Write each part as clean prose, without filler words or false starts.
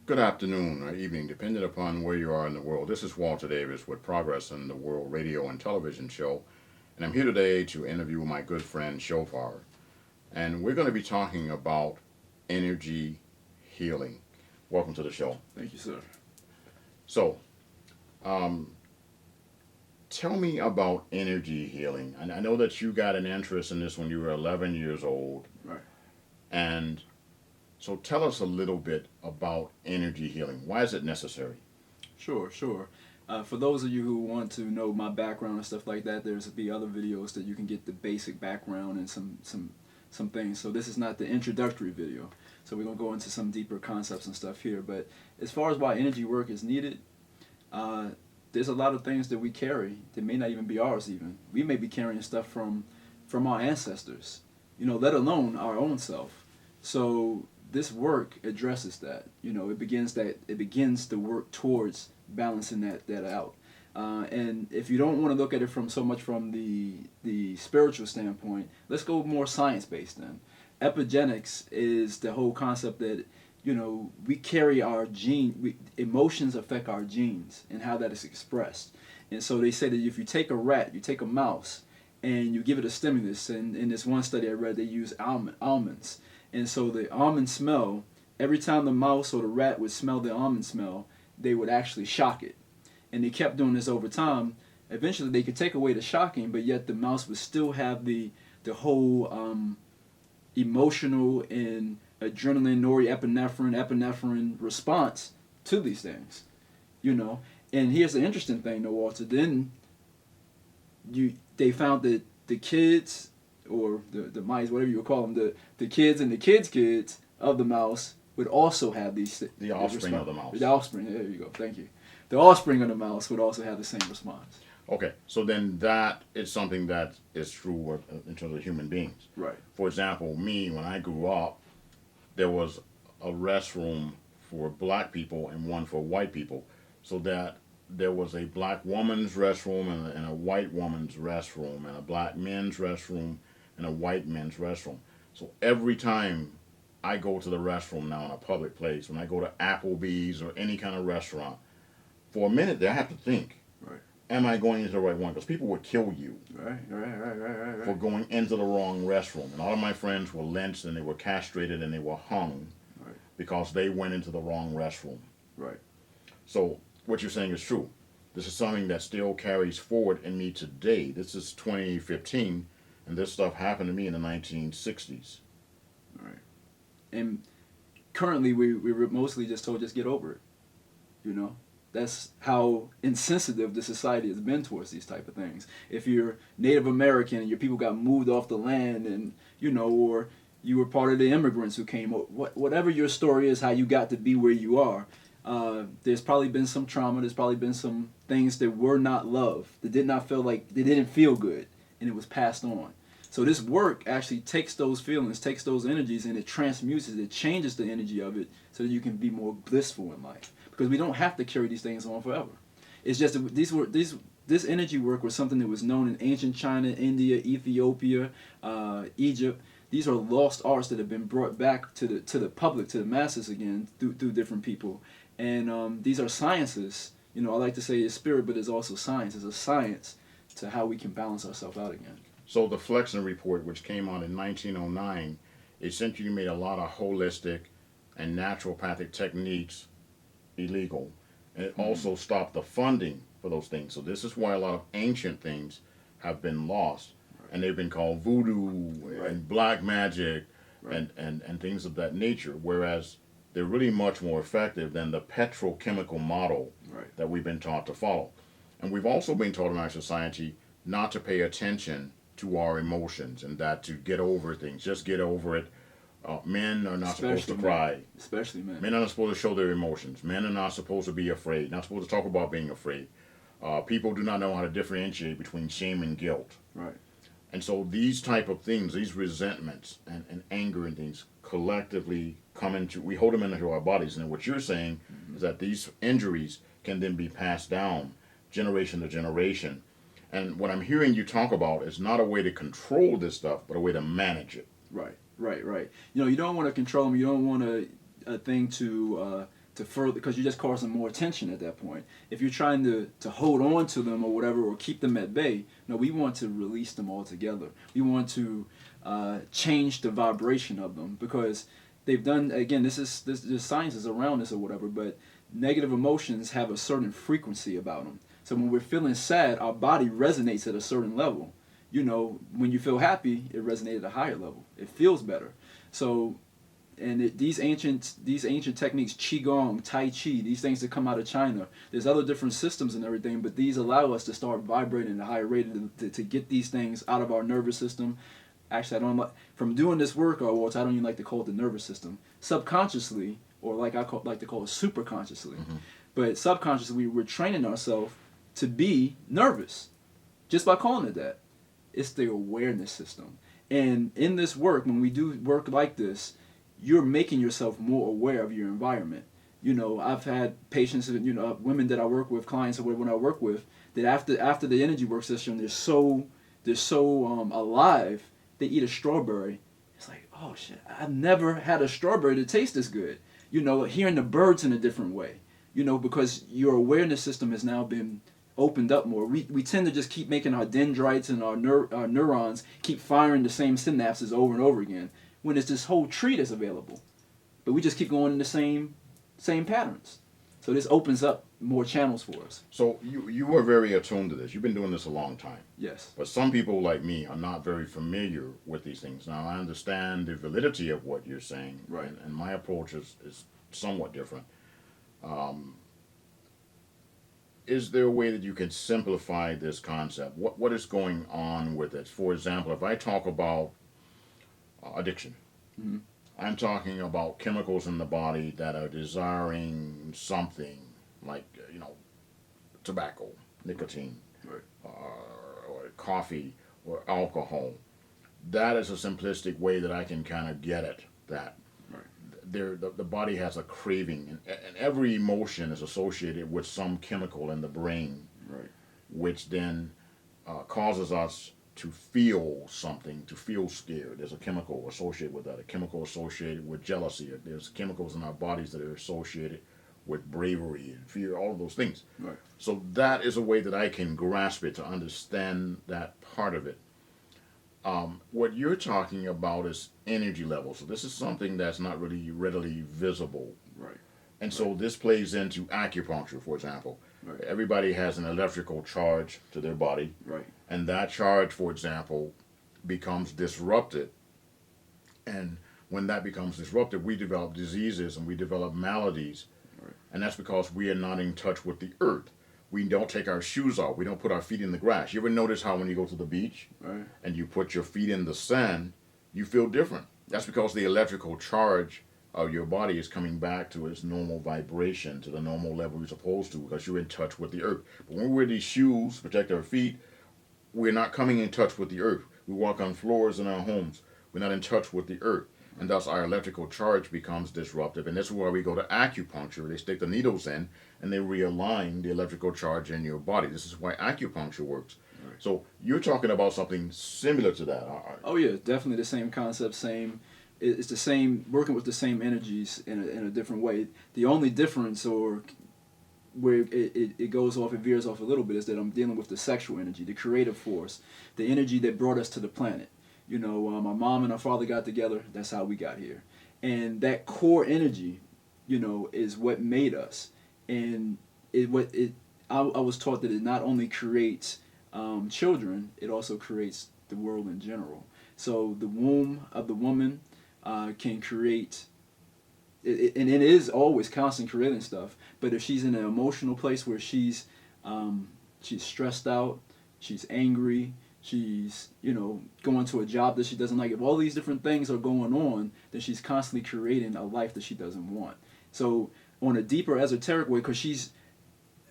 Good afternoon or evening, depending upon where you are in the world. This is Walter Davis with Progress in the World Radio and Television Show, and I'm here today to interview my good friend Shophar. And we're going to be talking about energy healing. Welcome to the show. Thank you, sir. So, um, tell me about energy healing. And I know that you got an interest in this when you were 11 years old. Right. And so tell us a little bit about energy healing. Why is it necessary? Sure, sure. For those of you who want to know my background and stuff like that, there's be other videos that you can get the basic background and some things. So this is not the introductory video. So we're gonna go into some deeper concepts and stuff here. But as far as why energy work is needed, there's a lot of things that we carry that may not even be ours. Even we may be carrying stuff from our ancestors, let alone our own self. So this work addresses that. It begins to work towards balancing that out. And if you don't want to look at it from so much from the spiritual standpoint, let's go more science based then. Epigenetics is the whole concept that we carry our emotions affect our genes and how that is expressed. And so they say that if you take a rat, you take a mouse, and you give it a stimulus, and in this one study I read, they use almonds. And so the almond smell, every time the mouse or the rat would smell the almond smell, they would actually shock it. And they kept doing this over time. Eventually they could take away the shocking, but yet the mouse would still have the whole emotional and adrenaline, epinephrine response to these things. And here's the interesting thing though, Walter. Then they found that the kids, or the mice, whatever you would call them, the kids and the kids of the mouse would also have the offspring of the mouse. The offspring, there you go, thank you. The offspring of the mouse would also have the same response. Okay, so then that is something that is true in terms of human beings. Right. For example, me, when I grew up, there was a restroom for black people and one for white people, so that there was a black woman's restroom and a white woman's restroom, and a black men's restroom and a white men's restroom. So every time I go to the restroom now in a public place, when I go to Applebee's or any kind of restaurant, for a minute there I have to think, right, am I going into the right one? Because people would kill you right. for going into the wrong restroom. And all of my friends were lynched and they were castrated and they were hung, right, because they went into the wrong restroom. right. So what you're saying is true. This is something that still carries forward in me today. This is 2015, and this stuff happened to me in the 1960s. Right. And currently we're mostly just told, just get over it. That's how insensitive the society has been towards these type of things. If you're Native American and your people got moved off the land, and or you were part of the immigrants who came, whatever your story is, how you got to be where you are, there's probably been some trauma. There's probably been some things that were not loved, that did not feel like, they didn't feel good, and it was passed on. So this work actually takes those feelings, takes those energies, and it transmutes it. It changes the energy of it so that you can be more blissful in life. Because we don't have to carry these things on forever. It's just that this energy work was something that was known in ancient China, India, Ethiopia, Egypt. These are lost arts that have been brought back to the public, to the masses again, through different people. And these are sciences. I like to say it's spirit, but it's also science. It's a science to how we can balance ourselves out again. So the Flexner Report, which came out in 1909, essentially made a lot of holistic and naturopathic techniques illegal. And it also stopped the funding for those things. So this is why a lot of ancient things have been lost. Right. And they've been called voodoo, right, and black magic, right, and things of that nature. Whereas they're really much more effective than the petrochemical model, right, that we've been taught to follow. And we've also been taught in our society not to pay attention to our emotions, and that to get over things, just get over it. Men are not supposed to cry. Especially men. Men are not supposed to show their emotions. Men are not supposed to be afraid. Not supposed to talk about being afraid. People do not know how to differentiate between shame and guilt. Right. And so these type of things, these resentments and anger and things, collectively we hold them into our bodies. And what you're saying, mm-hmm, is that these injuries can then be passed down generation to generation. And what I'm hearing you talk about is not a way to control this stuff, but a way to manage it. Right. You don't want to control them. You don't want a thing to to further, because you're just causing more tension at that point. If you're trying to hold on to them or whatever, or keep them at bay, no, we want to release them altogether. We want to change the vibration of them, because they've done, again, this science is around this or whatever, but negative emotions have a certain frequency about them. So when we're feeling sad, our body resonates at a certain level. You know, when you feel happy, it resonates at a higher level. It feels better. So, and these ancient techniques, qigong, tai chi, these things that come out of China, there's other different systems and everything, but these allow us to start vibrating at a higher rate to get these things out of our nervous system. Actually, I don't like, from doing this work, Walter, I don't even like to call it the nervous system. Subconsciously, or like like to call it superconsciously, but subconsciously, we're training ourselves to be nervous, just by calling it that. It's the awareness system. And in this work, when we do work like this, you're making yourself more aware of your environment. You know, I've had patients, you know, women that I work with, clients or when I work with, that after the energy work session, they're so alive. They eat a strawberry. It's like, oh shit, I've never had a strawberry that tastes this good. You know, hearing the birds in a different way. You know, because your awareness system has now been opened up more. We tend to just keep making our dendrites and our neurons keep firing the same synapses over and over again, when it's this whole tree that's available. But we just keep going in the same patterns. So this opens up more channels for us. So you are very attuned to this. You've been doing this a long time. Yes. But some people like me are not very familiar with these things. Now, I understand the validity of what you're saying. Right. And my approach is somewhat different. Is there a way that you can simplify this concept? What is going on with it? For example, if I talk about addiction, I'm talking about chemicals in the body that are desiring something like, you know, tobacco, nicotine, Right. or coffee, or alcohol. That is a simplistic way that I can kind of get at that. The body has a craving, and every emotion is associated with some chemical in the brain, Right. which then causes us to feel something, to feel scared. There's a chemical associated with that, a chemical associated with jealousy. There's chemicals in our bodies that are associated with bravery and fear, all of those things. Right. So that is a way that I can grasp it, to understand that part of it. What you're talking about is energy levels. So this is something that's not really readily visible. Right. And so this plays into acupuncture, for example. Right. Everybody has an electrical charge to their body. Right. And that charge, for example, becomes disrupted. And when that becomes disrupted, we develop diseases and we develop maladies. Right. And that's because we are not in touch with the earth. We don't take our shoes off. We don't put our feet in the grass. You ever notice how when you go to the beach, Right. and you put your feet in the sand, you feel different? That's because the electrical charge of your body is coming back to its normal vibration, to the normal level you're supposed to, because you're in touch with the earth. But when we wear these shoes to protect our feet, we're not coming in touch with the earth. We walk on floors in our homes. We're not in touch with the earth. And thus our electrical charge becomes disruptive. And this is where we go to acupuncture. They stick the needles in and they realign the electrical charge in your body. This is why acupuncture works. Right. So you're talking about something similar to that. Oh yeah, definitely the same concept, same. It's the same, working with the same energies in a different way. The only difference, or where it goes off, it veers off a little bit, is that I'm dealing with the sexual energy, the creative force, the energy that brought us to the planet. You know, my mom and our father got together. That's how we got here. And that core energy, you know, is what made us. And I was taught that it not only creates children, it also creates the world in general. So the womb of the woman can create, and it is always constant creating stuff. But if she's in an emotional place where she's stressed out, she's angry, she's, you know, going to a job that she doesn't like, if all these different things are going on, then she's constantly creating a life that she doesn't want. So on a deeper esoteric way, because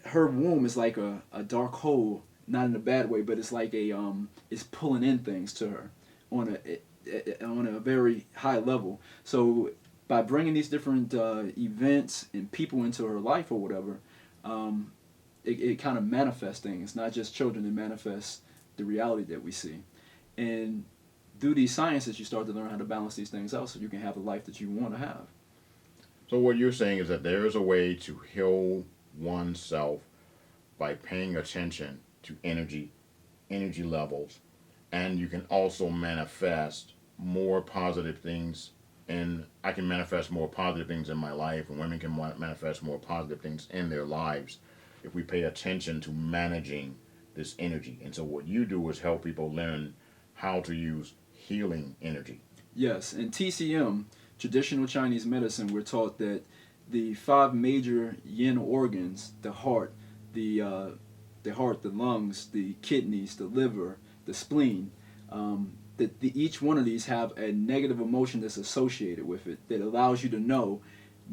her womb is like a dark hole, not in a bad way, but it's like it's pulling in things to her on a very high level. So by bringing these different events and people into her life or whatever, it kind of manifests things, not just children, it manifests the reality that we see. And through these sciences, you start to learn how to balance these things out so you can have the life that you want to have. So what you're saying is that there is a way to heal oneself by paying attention to energy levels, and you can also manifest more positive things. And I can manifest more positive things in my life, and women can manifest more positive things in their lives if we pay attention to managing this energy. And so what you do is help people learn how to use healing energy. Yes, in TCM, traditional Chinese medicine, we're taught that the five major yin organs, the lungs, the kidneys, the liver, the spleen, each one of these have a negative emotion that's associated with it that allows you to know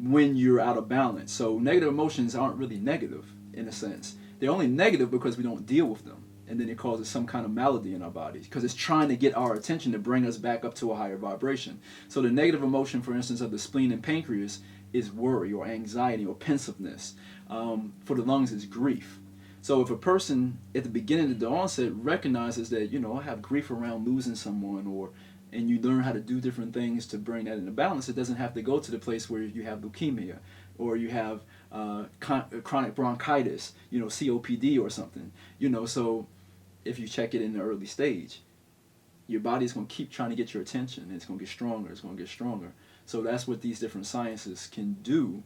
when you're out of balance. So negative emotions aren't really negative in a sense. They're only negative because we don't deal with them. And then it causes some kind of malady in our bodies because it's trying to get our attention to bring us back up to a higher vibration. So the negative emotion, for instance, of the spleen and pancreas is worry or anxiety or pensiveness. For the lungs is grief. So if a person at the beginning of the onset recognizes that, I have grief around losing someone, and you learn how to do different things to bring that into balance, it doesn't have to go to the place where you have leukemia or you have chronic bronchitis, COPD or something. So if you check it in the early stage, your body's going to keep trying to get your attention, and it's going to get stronger, it's going to get stronger. So that's what these different sciences can do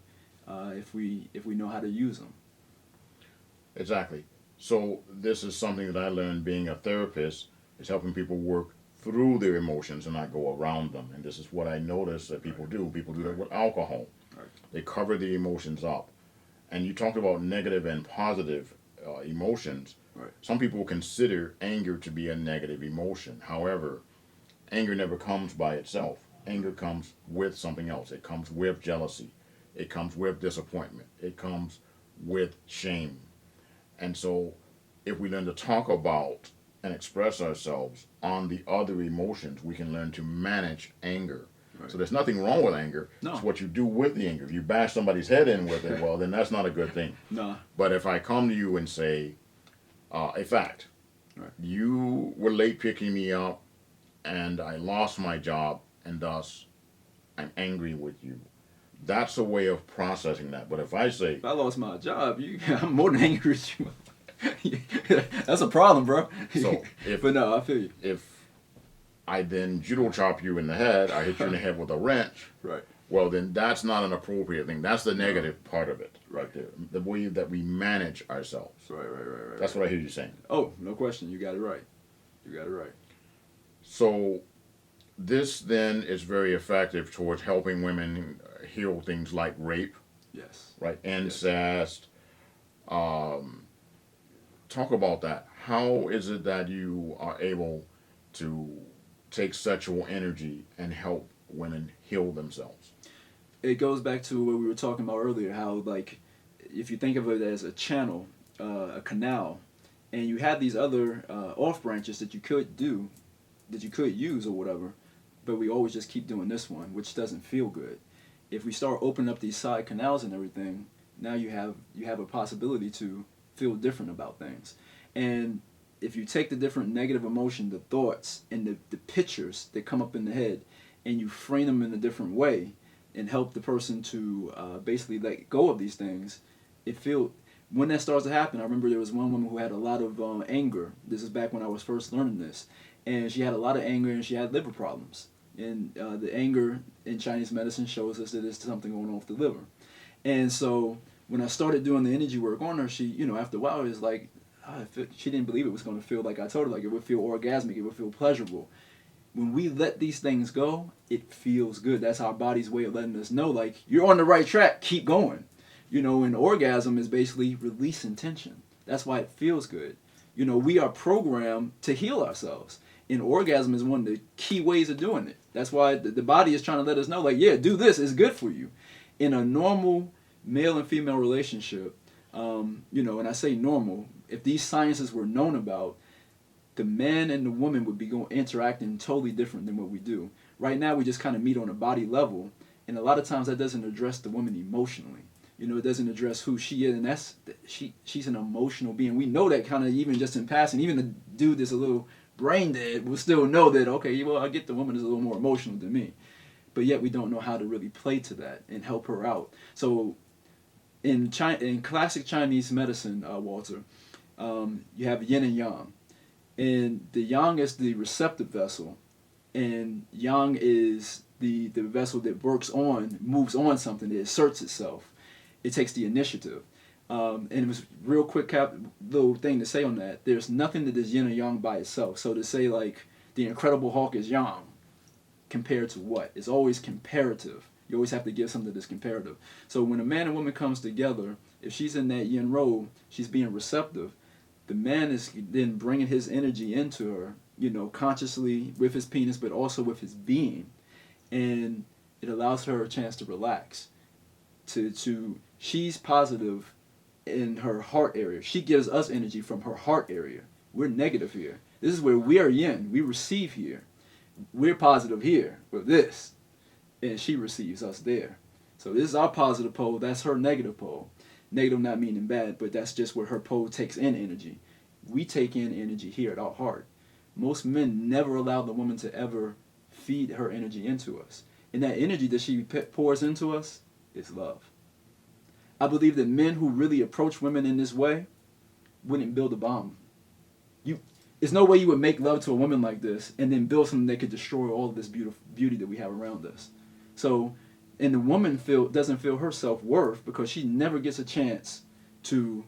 if we know how to use them. Exactly. So this is something that I learned being a therapist, is helping people work through their emotions and not go around them. And this is what I notice that people do. People do that with alcohol. Right. They cover the emotions up. And you talked about negative and positive emotions. Right. Some people consider anger to be a negative emotion. However, anger never comes by itself. Anger comes with something else. It comes with jealousy. It comes with disappointment. It comes with shame. And so if we learn to talk about and express ourselves on the other emotions, we can learn to manage anger. Right. So there's nothing wrong with anger. No. It's what you do with the anger. If you bash somebody's head in with it, well, then that's not a good thing. No. But if I come to you and say, a fact, right, you were late picking me up and I lost my job and thus I'm angry with you. That's a way of processing that. But if I say, if I lost my job, I'm more than angry with you. That's a problem, bro. So but no, I feel you. If I then judo chop you in the head, I hit you in the head with a wrench, right, well, then that's not an appropriate thing. That's the negative part of it right there. The way that we manage ourselves. Right. That's what I hear you saying. Oh, no question. You got it right. You got it right. So this then is very effective towards helping women heal things like rape. Yes. Right? Incest. Yes. Talk about that. How is it that you are able to take sexual energy and help women heal themselves? It goes back to what we were talking about earlier, how, like, if you think of it as a channel, a canal, and you have these other off branches that you could use or whatever, but we always just keep doing this one, which doesn't feel good. If we start opening up these side canals and everything, now you have a possibility to feel different about things. And if you take the different negative emotion, the thoughts, and the pictures that come up in the head, and you frame them in a different way, and help the person to basically let go of these things, when that starts to happen. I remember there was one woman who had a lot of anger. This is back when I was first learning this. And she had a lot of anger, and she had liver problems. And the anger in Chinese medicine shows us that there's something going on with the liver. And so when I started doing the energy work on her, she, after a while, it was like, she didn't believe it was going to feel like I told her. Like, it would feel orgasmic, it would feel pleasurable. When we let these things go, it feels good. That's our body's way of letting us know, like, you're on the right track, keep going. And orgasm is basically releasing tension. That's why it feels good. We are programmed to heal ourselves. And orgasm is one of the key ways of doing it. That's why the body is trying to let us know, like, yeah, do this, it's good for you. In a normal male and female relationship, and I say normal, if these sciences were known about, the man and the woman would be interacting totally different than what we do. Right now, we just kind of meet on a body level, and a lot of times that doesn't address the woman emotionally. It doesn't address who she is, and she's an emotional being. We know that kind of even just in passing. Even the dude that's a little brain dead will still know that, okay, well, I get the woman is a little more emotional than me. but yet we don't know how to really play to that and help her out. So in classic Chinese medicine, Walter, you have yin and yang. And the yang is the receptive vessel, and yang is the vessel that moves on something, that asserts itself. It takes the initiative. And it was real quick little thing to say on that. There's nothing that is yin or yang by itself. So to say like the Incredible Hulk is yang, compared to what? It's always comparative. You always have to give something that's comparative. So when a man and woman comes together, if she's in that yin role, she's being receptive. The man is then bringing his energy into her, consciously with his penis, but also with his being. And it allows her a chance to relax. She's positive in her heart area. She gives us energy from her heart area. We're negative here. This is where we are yin. We receive here. We're positive here with this. And she receives us there. So this is our positive pole. That's her negative pole. Negative not meaning bad, but that's just where her pole takes in energy. We take in energy here at our heart. Most men never allow the woman to ever feed her energy into us. And that energy that she pours into us is love. I believe that men who really approach women in this way wouldn't build a bomb. There's no way you would make love to a woman like this and then build something that could destroy all of this beauty that we have around us. So, and the woman doesn't feel her self-worth because she never gets a chance to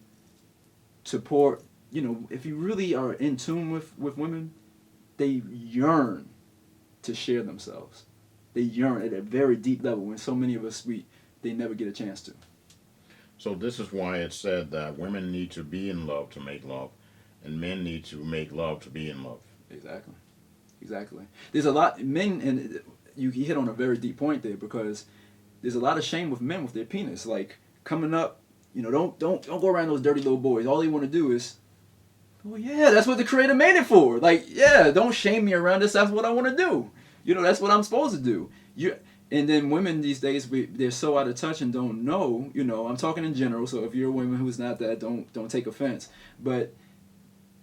pour. If you really are in tune with women, they yearn to share themselves. They yearn at a very deep level when so many of us, they never get a chance to. So this is why it's said that women need to be in love to make love, and men need to make love to be in love. Exactly. There's a lot men, and you hit on a very deep point there, because there's a lot of shame with men with their penis. Like coming up, don't go around those dirty little boys. All they want to do is, oh yeah, that's what the Creator made it for. Like, yeah, don't shame me around this. That's what I want to do. That's what I'm supposed to do. And then women these days, they're so out of touch and don't know. I'm talking in general. So if you're a woman who's not that, don't take offense. But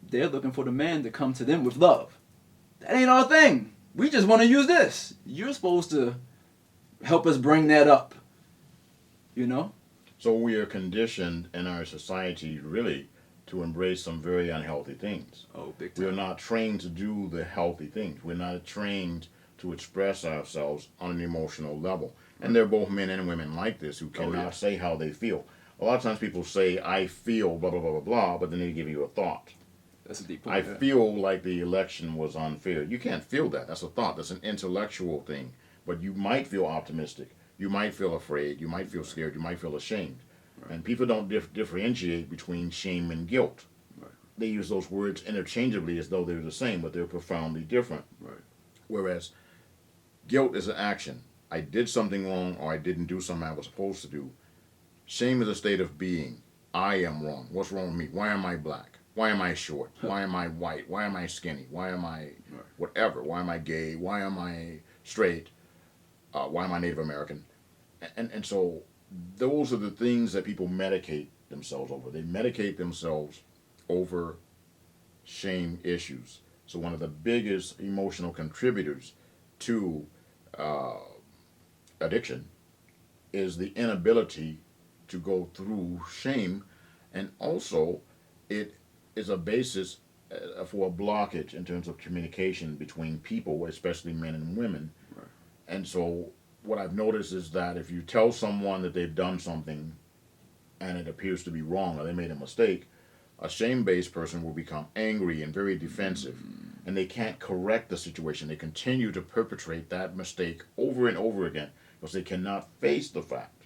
they're looking for the man to come to them with love. That ain't our thing. We just want to use this. You're supposed to help us bring that up. So we are conditioned in our society really to embrace some very unhealthy things. Oh, big time. We're not trained to do the healthy things. We're not trained to express ourselves on an emotional level. And there are both men and women like this who cannot say how they feel. A lot of times people say, I feel blah, blah, blah, blah, blah, but then they give you a thought. That's a deep point. I feel like the election was unfair. You can't feel that. That's a thought. That's an intellectual thing. But you might feel optimistic. You might feel afraid. You might feel scared. You might feel ashamed. Right. And people don't differentiate between shame and guilt. Right. They use those words interchangeably as though they're the same, but they're profoundly different. Right. Whereas guilt is an action. I did something wrong, or I didn't do something I was supposed to do. Shame is a state of being. I am wrong. What's wrong with me? Why am I black? Why am I short? Why am I white? Why am I skinny? Why am I whatever? Why am I gay? Why am I straight? Why am I Native American? And so those are the things that people medicate themselves over. They medicate themselves over shame issues. So one of the biggest emotional contributors to addiction is the inability to go through shame, and also it is a basis for a blockage in terms of communication between people, especially men and women. Right. And so what I've noticed is that if you tell someone that they've done something and it appears to be wrong or they made a mistake, a shame-based person will become angry and very defensive, and they can't correct the situation. They continue to perpetrate that mistake over and over again because they cannot face the fact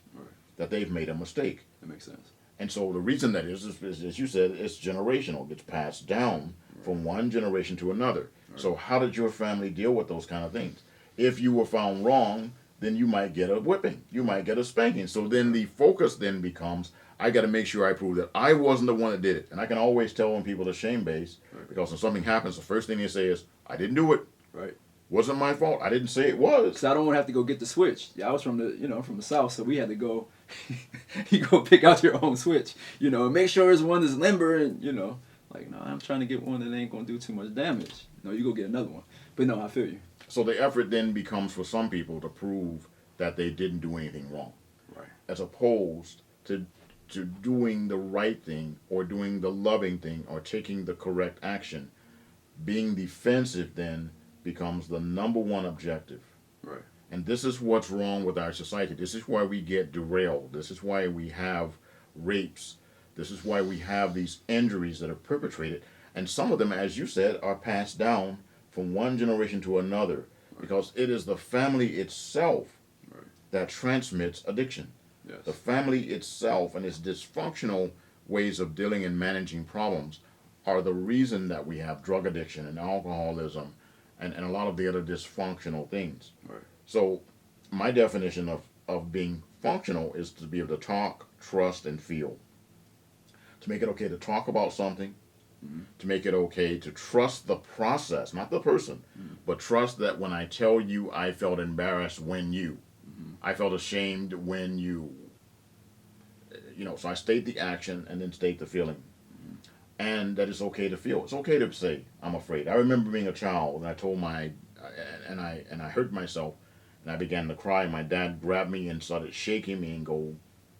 that they've made a mistake. That makes sense. And so the reason that is, as you said, it's generational. It's passed down from one generation to another. So how did your family deal with those kind of things? If you were found wrong, then you might get a whipping. You might get a spanking. So then the focus then becomes, I got to make sure I prove that I wasn't the one that did it. And I can always tell when people are shame-based, because when something happens, the first thing they say is, I didn't do it. Right. Wasn't my fault. I didn't say it was. Because I don't want to have to go get the switch. Yeah, I was from the South, so we had to go, you go pick out your own switch, and make sure it's one that's limber, and, like, no, I'm trying to get one that ain't going to do too much damage. No, you go get another one. But no, I feel you. So the effort then becomes for some people to prove that they didn't do anything wrong, Right. as opposed to doing the right thing or doing the loving thing or taking the correct action. Being defensive then becomes the number one objective. Right. And this is what's wrong with our society. This is why we get derailed. This is why we have rapes. This is why we have these injuries that are perpetrated. And some of them, as you said, are passed down from one generation to another because it is the family itself Right. that transmits addiction. Yes. The family itself and its dysfunctional ways of dealing and managing problems are the reason that we have drug addiction and alcoholism and a lot of the other dysfunctional things. Right. So my definition of being functional is to be able to talk, trust, and feel. To make it okay to talk about something, to make it okay to trust the process, not the person, but trust that when I tell you I felt embarrassed when you, I felt ashamed when you know, so I state the action and then state the feeling. And that it's okay to feel. It's okay to say, I'm afraid. I remember being a child and I told and I hurt myself and I began to cry. My dad grabbed me and started shaking me and go,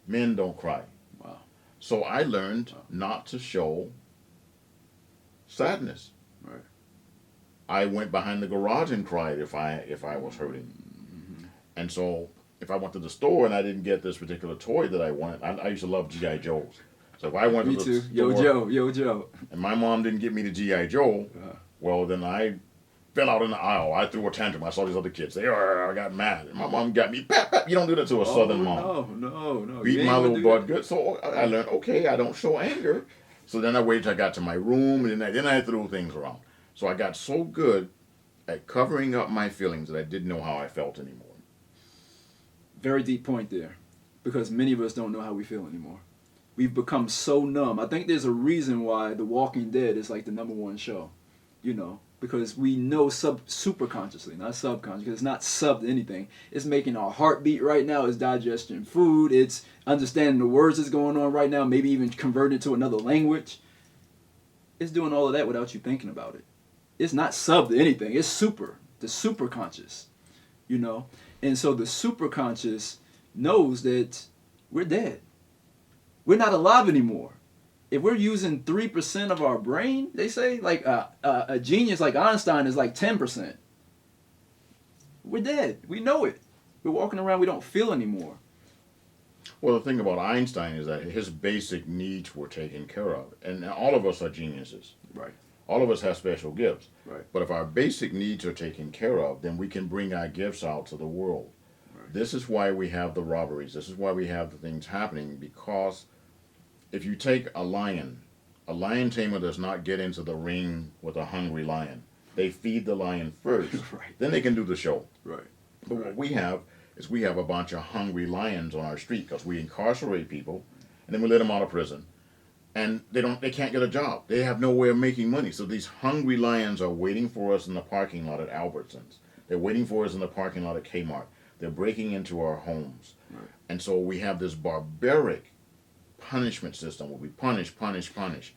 men don't cry. Wow. So I learned not to show sadness. Right. I went behind the garage and cried if I was hurting. And so if I went to the store and I didn't get this particular toy that I wanted, I used to love G.I. Joes. So if I went Me to too. the Yo store Joe. Yo Joe. and my mom didn't get me the G.I. Joe, well then I fell out in the aisle. I threw a tantrum. I saw these other kids. I got mad. And my mom got me. Pap, pap. You don't do that to a southern mom. No. Beat You ain't my gonna little do butt that. good. So I learned, okay, I don't show anger. So then I waited till I got to my room, and then I threw things around. So I got so good at covering up my feelings that I didn't know how I felt anymore. Very deep point there, because many of us don't know how we feel anymore. We've become so numb. I think there's a reason why The Walking Dead is like the #1 show, you know, because we know super consciously, not subconsciously, because it's not sub to anything. It's making our heartbeat right now. It's digesting food. It's understanding the words that's going on right now. Maybe even converting to another language. It's doing all of that without you thinking about it. It's not sub to anything. It's the super conscious, you know. And so the super conscious knows that we're dead. We're not alive anymore. If we're using 3% of our brain, they say, like a genius like Einstein is like 10%. We're dead. We know it. We're walking around, we don't feel anymore. Well, the thing about Einstein is that his basic needs were taken care of. And all of us are geniuses. Right. All of us have special gifts. Right. But if our basic needs are taken care of, then we can bring our gifts out to the world. Right. This is why we have the robberies. This is why we have the things happening, because if you take a lion tamer does not get into the ring with a hungry lion. They feed the lion first. Right. Then they can do the show. Right. But what we have is we have a bunch of hungry lions on our street because we incarcerate people and then we let them out of prison. And they can't get a job. They have no way of making money. So these hungry lions are waiting for us in the parking lot at Albertsons. They're waiting for us in the parking lot at Kmart. They're breaking into our homes. Right. And so we have this barbaric punishment system where we punish.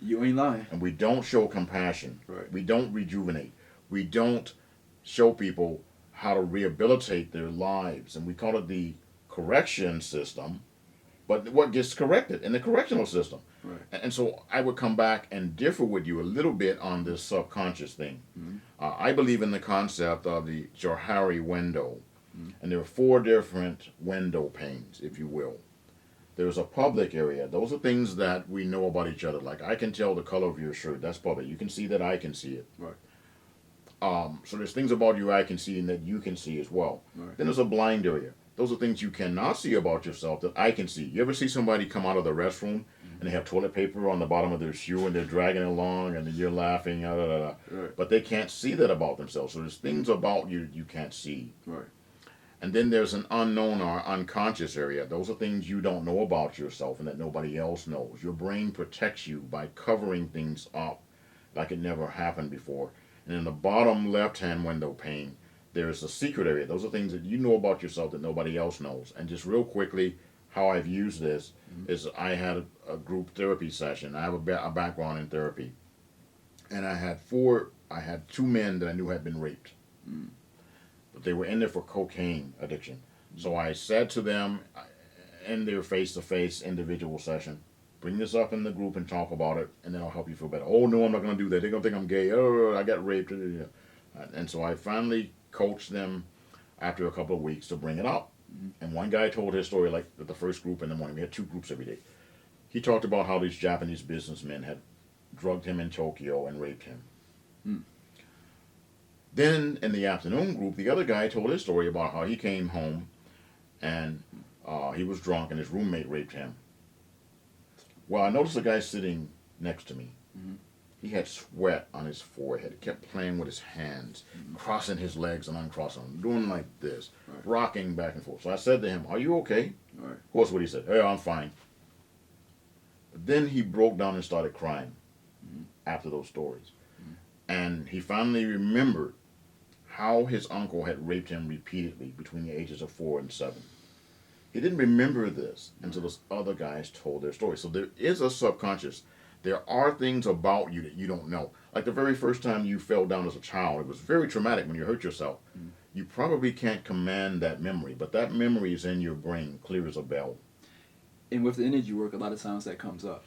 You ain't lying. And we don't show compassion. Right. We don't rejuvenate. We don't show people how to rehabilitate their lives. And we call it the correction system. But what gets corrected in the correctional system? Right. And so I would come back and differ with you a little bit on this subconscious thing. Mm-hmm. I believe in the concept of the Shophar window. Mm-hmm. And there are 4 different window panes, if you will. There's a public area. Those are things that we know about each other. Like I can tell the color of your shirt. That's public. You can see that I can see it. Right. So there's things about you I can see and that you can see as well. Right. Then there's a blind area. Those are things you cannot see about yourself that I can see. You ever see somebody come out of the restroom and they have toilet paper on the bottom of their shoe and they're dragging it along and you're laughing, Right. but they can't see that about themselves. So there's things about you you can't see. Right. And then there's an unknown or unconscious area. Those are things you don't know about yourself and that nobody else knows. Your brain protects you by covering things up like it never happened before. And in the bottom left-hand window pane, there's a secret area. Those are things that you know about yourself that nobody else knows. And just real quickly, how I've used this is I had a group therapy session. I have a background in therapy. And I had 2 men that I knew had been raped. but they were in there for cocaine addiction. So I said to them in their face-to-face individual session, bring this up in the group and talk about it, and then I'll help you feel better. Oh, no, I'm not going to do that. They're going to think I'm gay. Oh, I got raped. And so I finally coached them after a couple of weeks to bring it up. And one guy told his story like at the first group in the morning. We had 2 groups every day. He talked about how these Japanese businessmen had drugged him in Tokyo and raped him. Mm. Then in the afternoon group, the other guy told his story about how he came home and he was drunk and his roommate raped him. Well, I noticed a guy sitting next to me. Mm-hmm. He had sweat on his forehead. He kept playing with his hands, crossing his legs and uncrossing them, doing like this, rocking back and forth. So I said to him, "Are you okay?" Right. Of course, what he said, "Hey, I'm fine." But then he broke down and started crying after those stories. And he finally remembered how his uncle had raped him repeatedly between the ages of 4 and 7. He didn't remember this until those other guys told their story. So there is a subconscious. There are things about you that you don't know. Like the very first time you fell down as a child, it was very traumatic when you hurt yourself. You probably can't command that memory, but that memory is in your brain, clear as a bell. And with the energy work, a lot of times that comes up.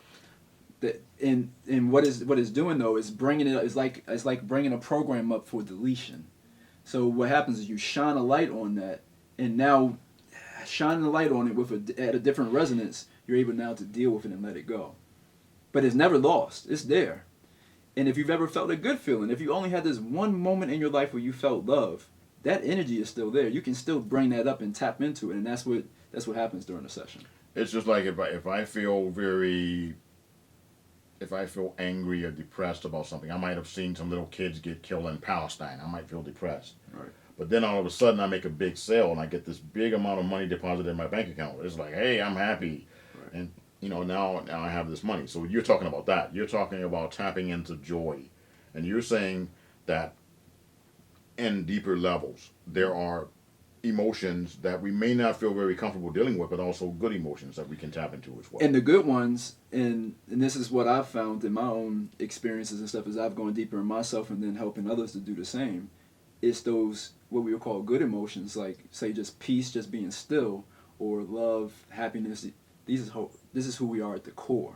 And what it's doing though is bringing it. It's like bringing a program up for deletion. So what happens is you shine a light on that, and now shining the light on it at a different resonance, you're able now to deal with it and let it go. But it's never lost. It's there. And if you've ever felt a good feeling, if you only had this one moment in your life where you felt love, that energy is still there. You can still bring that up and tap into it, and that's what happens during the session. It's just like if I feel angry or depressed about something, I might have seen some little kids get killed in Palestine. I might feel depressed. Right. But then all of a sudden I make a big sale and I get this big amount of money deposited in my bank account. It's like, hey, I'm happy. Right. And now I have this money. So you're talking about that. You're talking about tapping into joy. And you're saying that in deeper levels, there are emotions that we may not feel very comfortable dealing with, but also good emotions that we can tap into as well. And the good ones, and this is what I've found in my own experiences and stuff, as I've gone deeper in myself and then helping others to do the same, it's those, what we would call good emotions, like, say, just peace, just being still, or love, happiness. This is who we are at the core,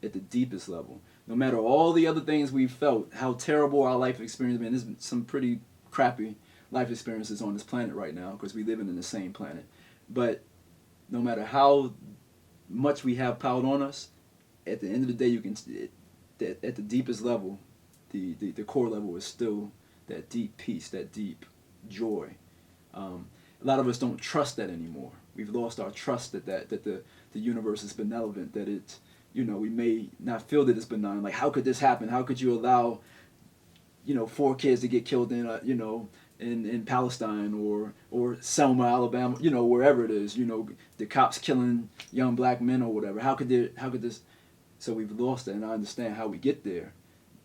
at the deepest level. No matter all the other things we've felt, how terrible our life experience has been, there's been some pretty crappy life experiences on this planet right now because we live in the same planet. But no matter how much we have piled on us, at the end of the day, at the deepest level, the core level is still that deep peace, that deep joy. A lot of us don't trust that anymore. We've lost our trust that the universe is benevolent, that it, we may not feel that it's benign. Like, how could this happen? How could you allow, 4 kids to get killed in Palestine or Selma, Alabama, wherever it is, the cops killing young black men or whatever. How could this? So we've lost it, and I understand how we get there,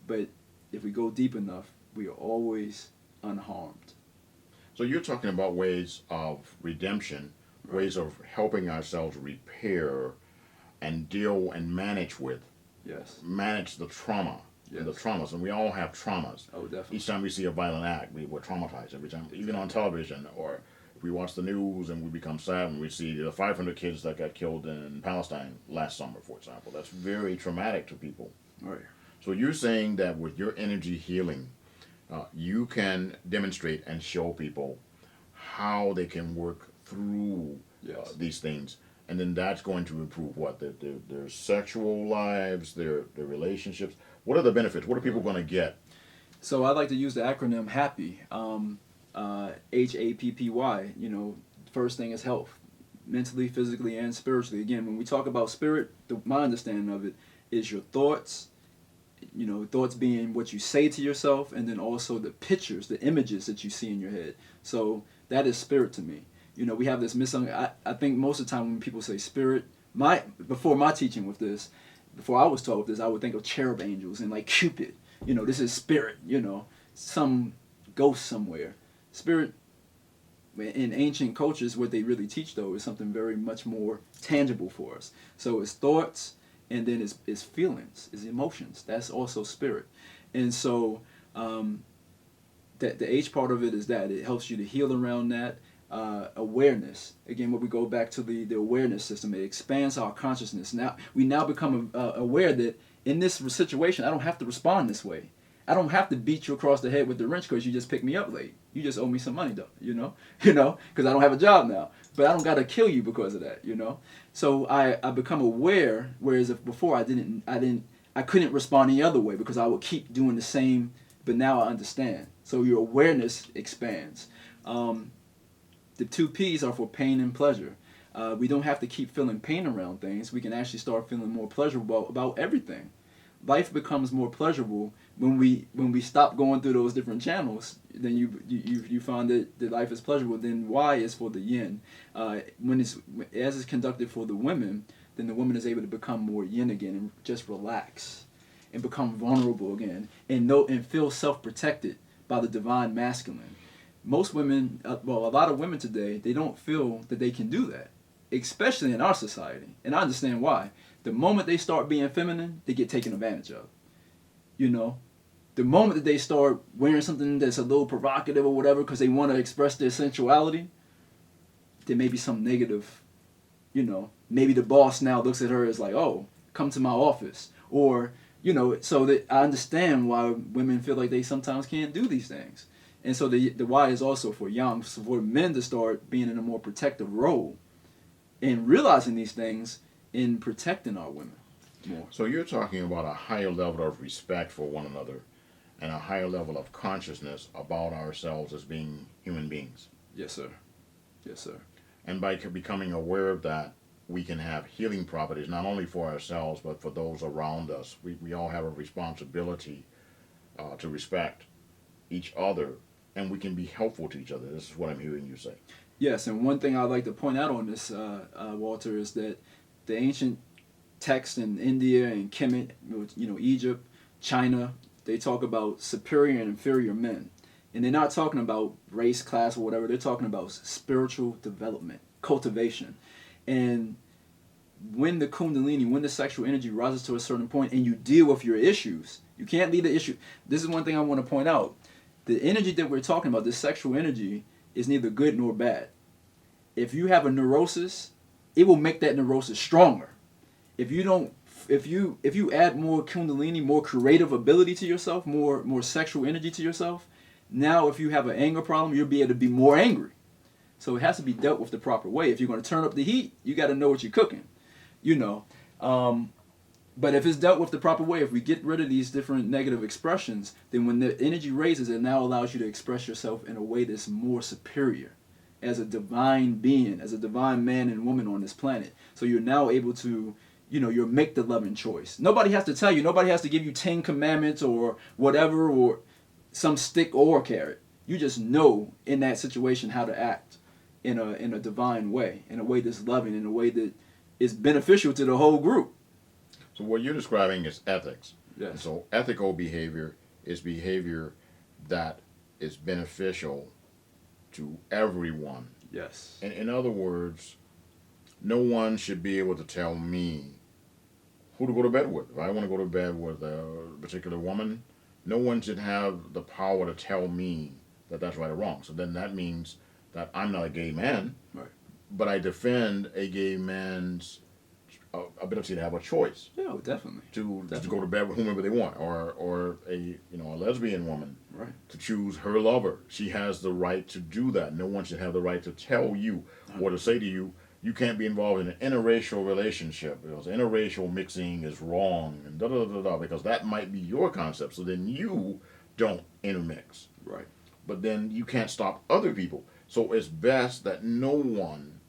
but if we go deep enough, we are always unharmed. So you're talking about ways of redemption, right. Ways of helping ourselves repair and deal and manage with. Yes. Manage the trauma. Yes. The traumas, and we all have traumas. Oh, definitely. Each time we see a violent act, we're traumatized every time, even on television, or if we watch the news and we become sad and we see the 500 kids that got killed in Palestine last summer, for example. That's very traumatic to people. Right. So you're saying that with your energy healing, you can demonstrate and show people how they can work through yes. These things. And then that's going to improve what? Their sexual lives, their relationships. What are the benefits? What are people going to get? So I like to use the acronym HAPPY, HAPPY. First thing is health, mentally, physically, and spiritually. Again, when we talk about spirit, my understanding of it is your thoughts, thoughts being what you say to yourself, and then also the pictures, the images that you see in your head. So that is spirit to me. We have this I think most of the time when people say spirit, before my teaching with this, before I was taught with this, I would think of cherub angels and like Cupid. This is spirit, some ghost somewhere. Spirit, in ancient cultures, what they really teach, though, is something very much more tangible for us. So it's thoughts, and then it's feelings, it's emotions. That's also spirit. And so that the H part of it is that it helps you to heal around that. Awareness, again, what we go back to the awareness system, it expands our consciousness. Now we become aware that in this situation I don't have to respond this way. I don't have to beat you across the head with the wrench because you just picked me up late. You just owe me some money though, because I don't have a job now. But I don't got to kill you because of that, So I become aware, whereas if before I couldn't respond any other way because I would keep doing the same. But now I understand. So your awareness expands. The 2 P's are for pain and pleasure. We don't have to keep feeling pain around things. We can actually start feeling more pleasurable about everything. Life becomes more pleasurable when we stop going through those different channels. Then you find that life is pleasurable. Then Y is for the yin. As it's conducted for the women, then the woman is able to become more yin again and just relax and become vulnerable again and feel self-protected by the divine masculine. Most women, a lot of women today, they don't feel that they can do that, especially in our society. And I understand why. The moment they start being feminine, they get taken advantage of. The moment that they start wearing something that's a little provocative or whatever because they want to express their sensuality, there may be some negative, maybe the boss now looks at her as like, oh, come to my office. Or, so that I understand why women feel like they sometimes can't do these things. And so the Y is also for yang, so for men to start being in a more protective role and realizing these things in protecting our women more. So you're talking about a higher level of respect for one another and a higher level of consciousness about ourselves as being human beings. Yes, sir. Yes, sir. And by becoming aware of that, we can have healing properties, not only for ourselves, but for those around us. We all have a responsibility to respect each other, and we can be helpful to each other. This is what I'm hearing you say. Yes, and one thing I'd like to point out on this, Walter, is that the ancient texts in India and Kemet, Egypt, China, they talk about superior and inferior men. And they're not talking about race, class, or whatever. They're talking about spiritual development, cultivation. And when the kundalini, when the sexual energy rises to a certain point and you deal with your issues, you can't leave the issue. This is one thing I want to point out. The energy that we're talking about, this sexual energy, is neither good nor bad. If you have a neurosis, it will make that neurosis stronger. If you add more kundalini, more creative ability to yourself, more sexual energy to yourself, now if you have an anger problem, you'll be able to be more angry. So it has to be dealt with the proper way. If you're going to turn up the heat, you got to know what you're cooking, But if it's dealt with the proper way, if we get rid of these different negative expressions, then when the energy raises, it now allows you to express yourself in a way that's more superior as a divine being, as a divine man and woman on this planet. So you're now able to, you make the loving choice. Nobody has to tell you. Nobody has to give you 10 commandments or whatever or some stick or a carrot. You just know in that situation how to act in a divine way, in a way that's loving, in a way that is beneficial to the whole group. So what you're describing is ethics. Yes. And so ethical behavior is behavior that is beneficial to everyone. Yes. And in other words, no one should be able to tell me who to go to bed with. If I want to go to bed with a particular woman, no one should have the power to tell me that that's right or wrong. So then that means that I'm not a gay man, Right. but I defend a gay man's ability to have a choice. Yeah, definitely. To go to bed with whomever they want, or a lesbian woman, Right. to choose her lover. She has the right to do that. No one should have the right to tell you or to say to you, you can't be involved in an interracial relationship because interracial mixing is wrong and because that might be your concept. So then you don't intermix. Right. But then you can't stop other people. So it's best that no one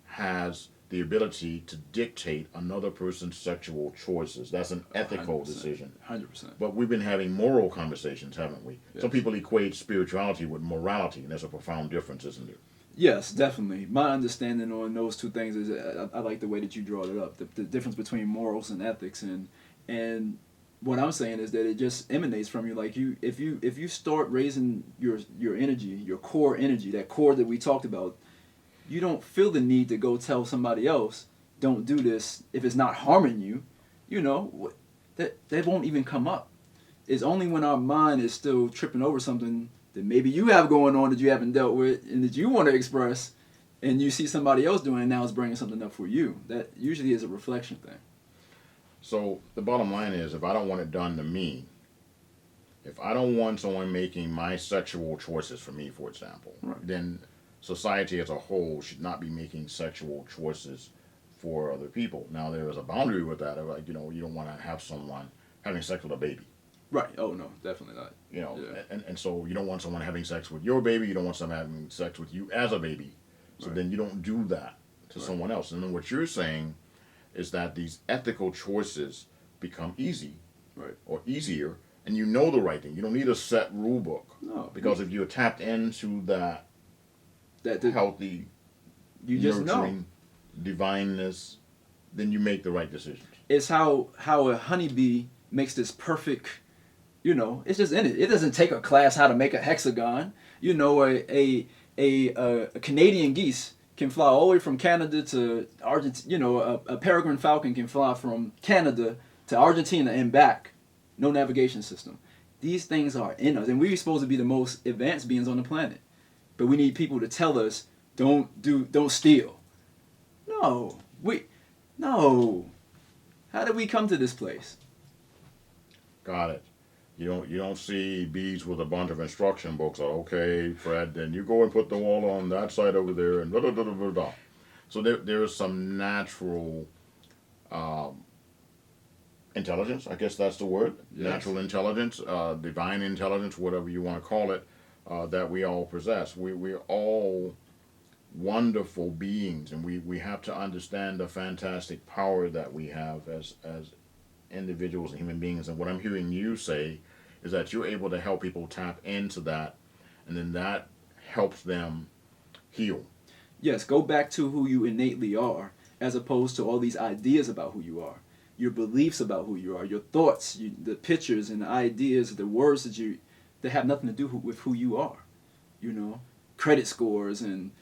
has the ability to dictate another person's sexual choices. That's an ethical 100%, decision. 100%. But we've been having moral conversations, haven't we? Yes. Some people equate spirituality with morality, and there's a profound difference, isn't there? Yes, definitely. My understanding on those two things is I like the way that you draw it up. The difference between morals and ethics, and what I'm saying is that it just emanates from you. Like if you start raising your energy, your core energy, that core that we talked about, you don't feel the need to go tell somebody else, don't do this if it's not harming you. That won't even come up. It's only when our mind is still tripping over something that maybe you have going on that you haven't dealt with and that you want to express, and you see somebody else doing it, now it's bringing something up for you. That usually is a reflection thing. So the bottom line is, if I don't want it done to me, if I don't want someone making my sexual choices for me, for example, Right. then society as a whole should not be making sexual choices for other people. Now, there is a boundary with that. Like, you don't want to have someone having sex with a baby. Right. Oh, no, definitely not. Yeah. And so you don't want someone having sex with your baby. You don't want someone having sex with you as a baby. So Right. then you don't do that to someone else. And then what you're saying is that these ethical choices become easy, Right. or easier, and you know the right thing. You don't need a set rule book. No. Because if you're tapped into that That healthy, you just know. nurturing divineness, then you make the right decisions. It's how a honeybee makes this perfect, it's just in it. It doesn't take a class how to make a hexagon. A Canadian geese can fly all the way from Canada to Argentina. A peregrine falcon can fly from Canada to Argentina and back. No navigation system. These things are in us, and we're supposed to be the most advanced beings on the planet. But we need people to tell us, don't steal. No. How did we come to this place? Got it. You don't see bees with a bunch of instruction books. Okay, Fred, then you go and put the wall on that side over there, and da da da da da da. So there is some natural intelligence. I guess that's the word. Yes. Natural intelligence, divine intelligence, whatever you want to call it, that we all possess. We're all wonderful beings, and we have to understand the fantastic power that we have as individuals and human beings. And what I'm hearing you say is that you're able to help people tap into that, and then that helps them heal. Yes, go back to who you innately are, as opposed to all these ideas about who you are, your beliefs about who you are, your thoughts, the pictures and the ideas, the words that have nothing to do with who you are. Credit scores and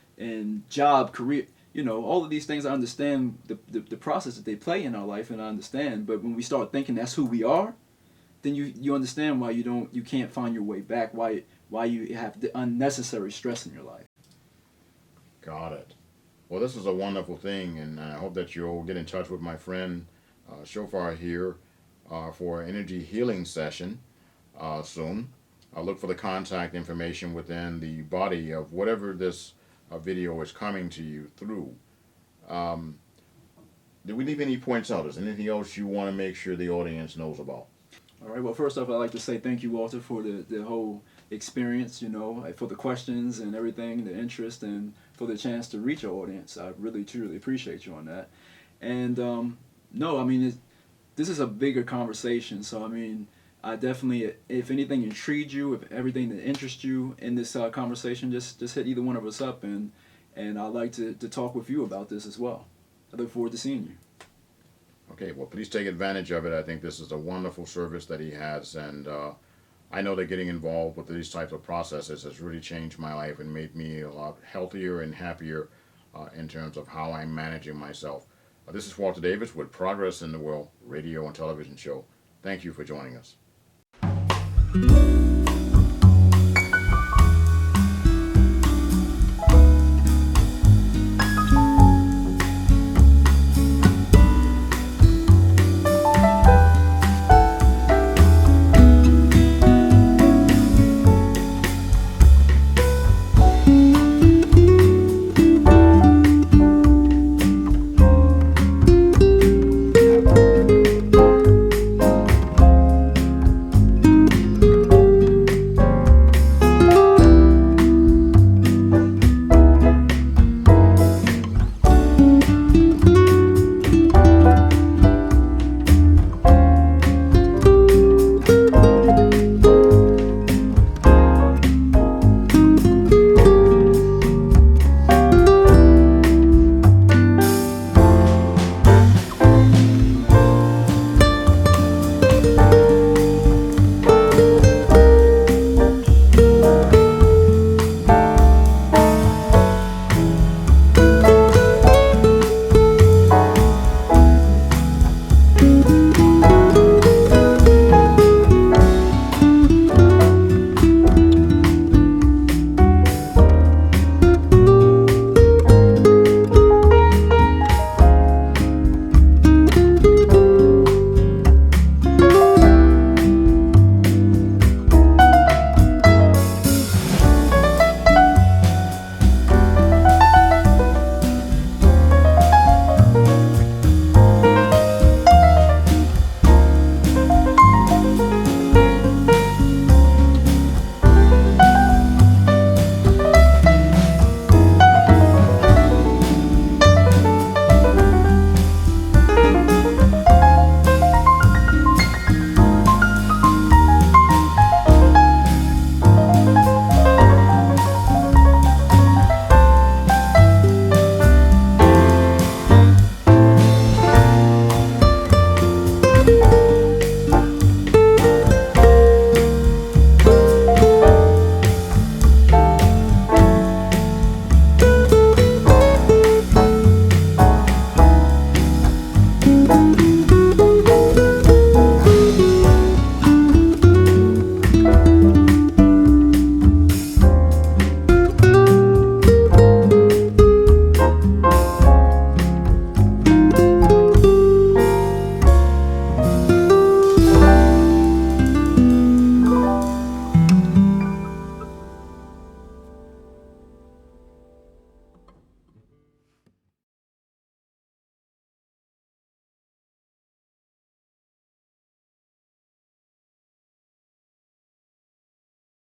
job, career. All of these things. I understand the process that they play in our life, and I understand. But when we start thinking that's who we are, then you understand why you can't find your way back. Why you have the unnecessary stress in your life. Got it. Well, this is a wonderful thing, and I hope that you'll get in touch with my friend Shophar here for an energy healing session soon. I'll look for the contact information within the body of whatever this video is coming to you through. Did we leave any points out? Is there anything else you want to make sure the audience knows about? All right. Well, first off, I'd like to say thank you, Walter, for the whole experience, for the questions and everything, the interest, and for the chance to reach our audience. I really, truly appreciate you on that. And this is a bigger conversation. So, I definitely, if anything intrigued you, if everything that interests you in this conversation, just hit either one of us up, and I'd like to talk with you about this as well. I look forward to seeing you. Okay, well, please take advantage of it. I think this is a wonderful service that he has, and I know that getting involved with these types of processes has really changed my life and made me a lot healthier and happier in terms of how I'm managing myself. This is Walter Davis with Progress in the World radio and television show. Thank you for joining us.